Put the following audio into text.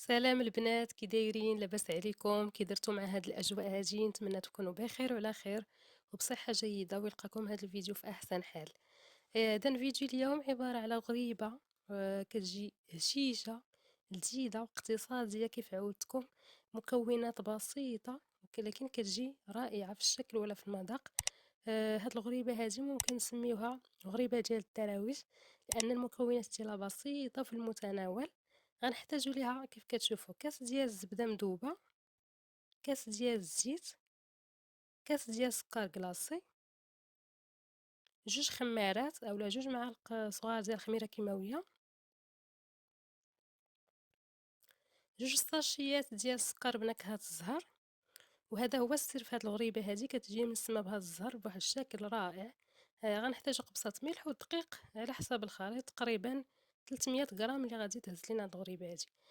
سلام البنات، كي دايرين؟ لاباس عليكم؟ كي درتو مع هاد الاجواء هادي؟ نتمنى تكونوا بخير وعلى خير وبصحه جيده، ويلقاكم هاد الفيديو في احسن حال. هذا الفيديو اليوم عباره على غريبه كتجي هشيشه لذيذه واقتصاديه كيف عودتكم. مكونات بسيطه ولكن كتجي رائعه في الشكل ولا في المذاق. هاد الغريبه هذه ممكن نسميوها غريبه ديال الدراويش، لان المكونات ديالها بسيطه في المتناول. غنحتاجو ليها كيف كتشوفوا كاس ديال الزبدة مذوبة، كاس ديال الزيت، كاس ديال السكر كلاصي، جوج خمارات اولا جوج معالق صغار ديال الخميرة كيماوية، جوج ساشيات ديال السكر بنكهة الزهر. وهذا هو السر في هاد الغريبة هذه، كتجي مسمى بهذا الزهر بواحد الشكل رائع. غنحتاجو قبصة ملح ودقيق على حسب الخليط، تقريبا 300 غرام اللي غادي تهز لينا هاد الغريبة هذه.